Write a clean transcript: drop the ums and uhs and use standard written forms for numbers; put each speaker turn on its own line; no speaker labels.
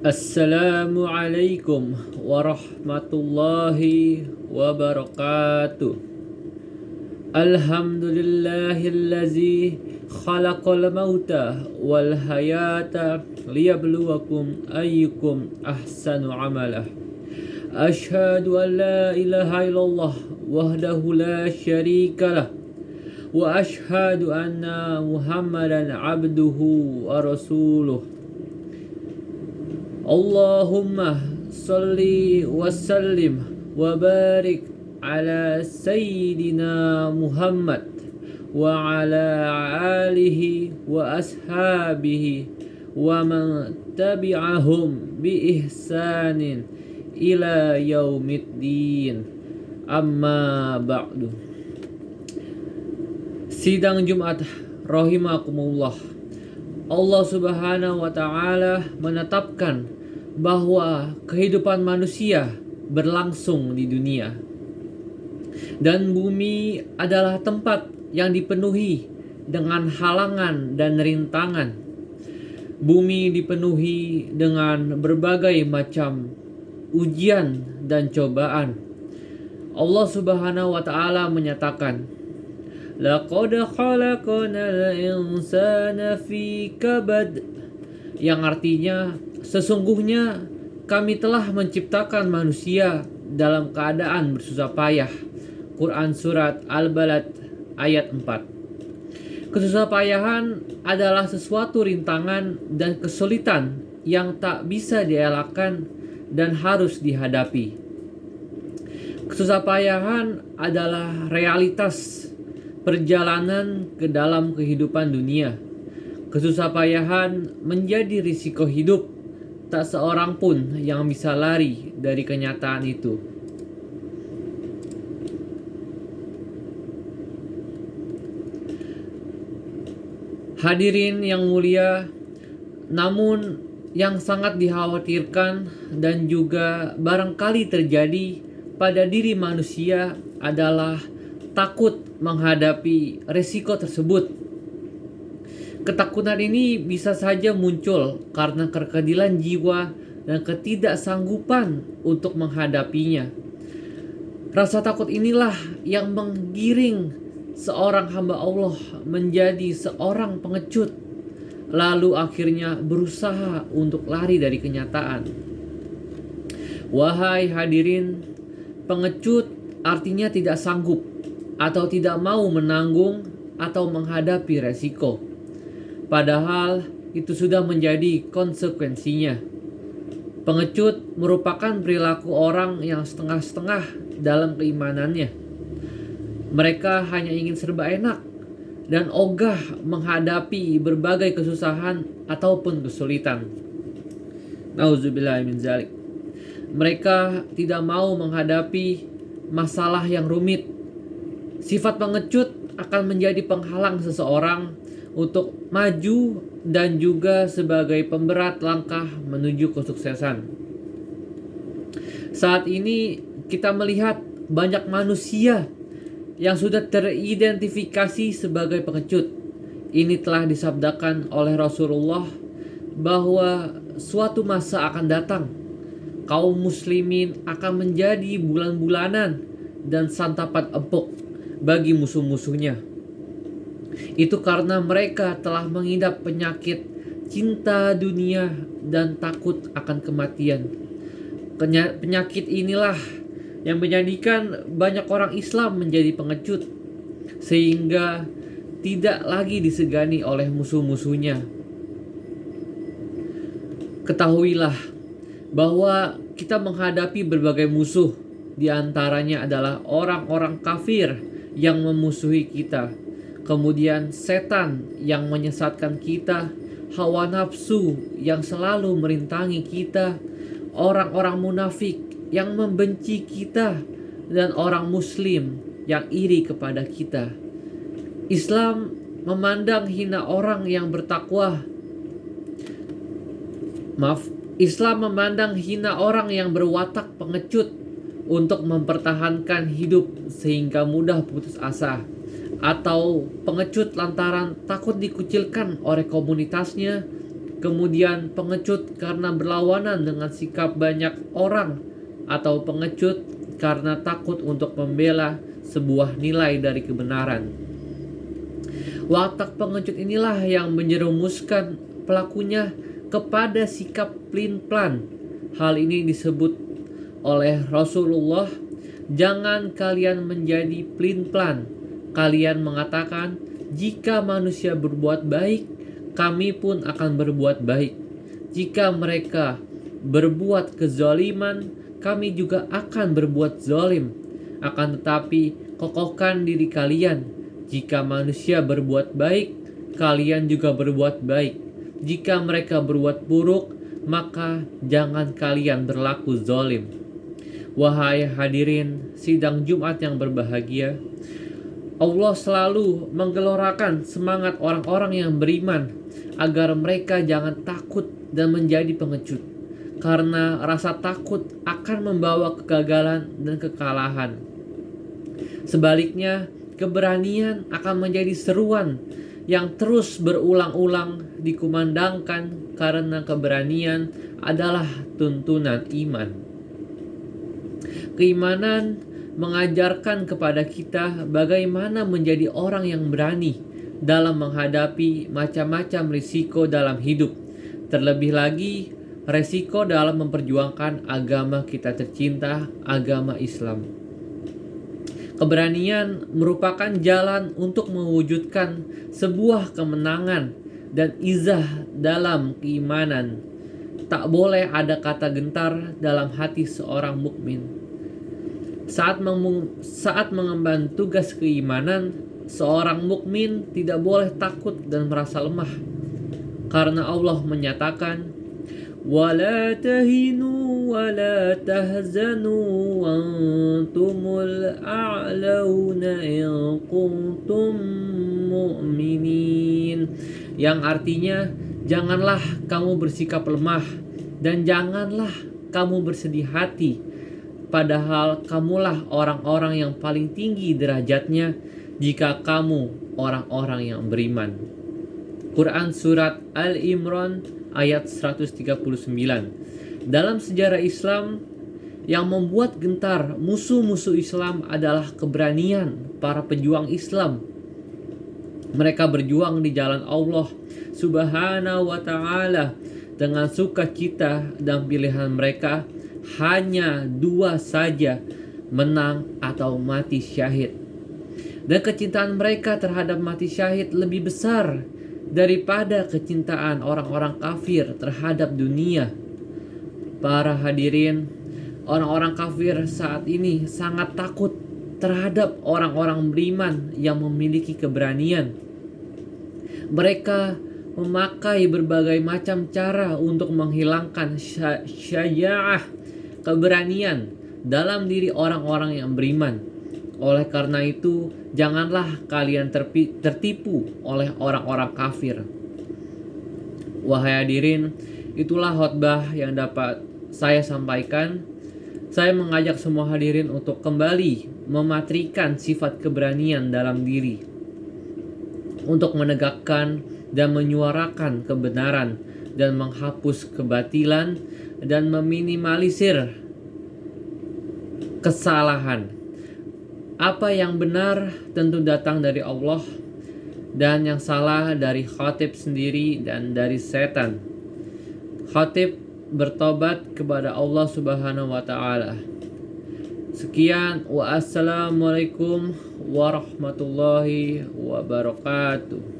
Assalamualaikum warahmatullahi wabarakatuh. Alhamdulillahillazi khalaqal mauta wal hayata liyabluwakum ayyukum ahsanu amalah. Ashhadu an la ilaha illallah wahdahu la syarikalah wa ashhadu anna Muhammadan abduhu wa rasuluh. Allahumma salli wa sallim wa barik ala sayyidina Muhammad wa ala alihi wa ashabihi wa man tabi'ahum bi ihsanin ila yaumiddin. Amma ba'du. Sidang Jumat rahimakumullah. Allah Subhanahu wa taala menetapkan bahwa kehidupan manusia berlangsung di dunia. Dan bumi adalah tempat yang dipenuhi dengan halangan dan rintangan. Bumi dipenuhi dengan berbagai macam ujian dan cobaan. Allah Subhanahu wa taala menyatakan, "Laqad khalaqnal insana fi kabad," yang artinya sesungguhnya kami telah menciptakan manusia dalam keadaan bersusah payah. Quran Surat Al-Balad ayat 4. Kesusahpayahan adalah sesuatu rintangan dan kesulitan yang tak bisa dielakkan dan harus dihadapi. Kesusahpayahan adalah realitas perjalanan ke dalam kehidupan dunia. Kesusahpayahan menjadi risiko hidup. Tak seorang pun yang bisa lari dari kenyataan itu. Hadirin yang mulia, namun yang sangat dikhawatirkan dan juga barangkali terjadi pada diri manusia adalah takut menghadapi risiko tersebut. Ketakutan ini bisa saja muncul karena kekerdilan jiwa dan ketidaksanggupan untuk menghadapinya. Rasa takut inilah yang menggiring seorang hamba Allah menjadi seorang pengecut, lalu akhirnya berusaha untuk lari dari kenyataan. Wahai hadirin, pengecut artinya tidak sanggup atau tidak mau menanggung atau menghadapi resiko. Padahal itu sudah menjadi konsekuensinya. Pengecut merupakan perilaku orang yang setengah-setengah dalam keimanannya. Mereka hanya ingin serba enak dan ogah menghadapi berbagai kesusahan ataupun kesulitan. Nauzubillah min zalik. Mereka tidak mau menghadapi masalah yang rumit. Sifat pengecut akan menjadi penghalang seseorang untuk maju dan juga sebagai pemberat langkah menuju kesuksesan. Saat ini kita melihat banyak manusia yang sudah teridentifikasi sebagai pengecut. Ini telah disabdakan oleh Rasulullah bahwa suatu masa akan datang, kaum muslimin akan menjadi bulan-bulanan dan santapan empuk bagi musuh-musuhnya. Itu karena mereka telah mengidap penyakit cinta dunia dan takut akan kematian. Penyakit inilah yang menjadikan banyak orang Islam menjadi pengecut, sehingga tidak lagi disegani oleh musuh-musuhnya. Ketahuilah bahwa kita menghadapi berbagai musuh, di antaranya adalah orang-orang kafir yang memusuhi kita. Kemudian setan yang menyesatkan kita, hawa nafsu yang selalu merintangi kita, orang-orang munafik yang membenci kita, dan orang muslim yang iri kepada kita. Islam memandang hina orang yang bertakwa. Islam memandang hina orang yang berwatak pengecut untuk mempertahankan hidup sehingga mudah putus asa, atau pengecut lantaran takut dikucilkan oleh komunitasnya kemudian pengecut karena berlawanan dengan sikap banyak orang, atau pengecut karena takut untuk membela sebuah nilai dari kebenaran. Watak pengecut inilah yang menjerumuskan pelakunya kepada sikap pelin-pelan. Hal ini disebut oleh Rasulullah, "Jangan kalian menjadi pelin-pelan. Kalian mengatakan, jika manusia berbuat baik, kami pun akan berbuat baik. Jika mereka berbuat kezaliman, kami juga akan berbuat zalim. Akan tetapi, kokohkan diri kalian. Jika manusia berbuat baik, kalian juga berbuat baik. Jika mereka berbuat buruk, maka jangan kalian berlaku zalim." Wahai hadirin sidang Jumat yang berbahagia, Allah selalu menggelorakan semangat orang-orang yang beriman agar mereka jangan takut dan menjadi pengecut, karena rasa takut akan membawa kegagalan dan kekalahan. Sebaliknya, keberanian akan menjadi seruan yang terus berulang-ulang dikumandangkan, karena keberanian adalah tuntunan iman. Keimanan mengajarkan kepada kita bagaimana menjadi orang yang berani dalam menghadapi macam-macam risiko dalam hidup. Terlebih lagi, risiko dalam memperjuangkan agama kita tercinta, agama Islam. Keberanian merupakan jalan untuk mewujudkan sebuah kemenangan dan izah dalam keimanan. Tak boleh ada kata gentar dalam hati seorang mukmin. Saat mengemban tugas keimanan, seorang mukmin tidak boleh takut dan merasa lemah, karena Allah menyatakan, "Wala tahinu wala tahzanu wa antumul a'launa in kuntum mu'minin." Yang artinya, janganlah kamu bersikap lemah dan janganlah kamu bersedih hati, padahal kamulah orang-orang yang paling tinggi derajatnya jika kamu orang-orang yang beriman. Quran Surat Al-Imran ayat 139. Dalam sejarah Islam, yang membuat gentar musuh-musuh Islam adalah keberanian para pejuang Islam. Mereka berjuang di jalan Allah Subhanahu wa ta'ala dengan sukacita, dan pilihan mereka hanya dua saja, menang atau mati syahid. Dan kecintaan mereka terhadap mati syahid lebih besar daripada kecintaan orang-orang kafir terhadap dunia. Para hadirin, orang-orang kafir saat ini sangat takut terhadap orang-orang beriman yang memiliki keberanian. Mereka memakai berbagai macam cara untuk menghilangkan syaja'ah, keberanian, dalam diri orang-orang yang beriman. Oleh karena itu, janganlah kalian tertipu oleh orang-orang kafir. Wahai hadirin, itulah khotbah yang dapat saya sampaikan. Saya mengajak semua hadirin untuk kembali mematrikan sifat keberanian dalam diri, untuk menegakkan dan menyuarakan kebenaran dan menghapus kebatilan dan meminimalisir kesalahan. Apa yang benar tentu datang dari Allah, dan yang salah dari khatib sendiri dan dari setan. Khatib bertobat kepada Allah Subhanahu wa ta'ala. Sekian, wa assalamualaikum warahmatullahi wabarakatuh.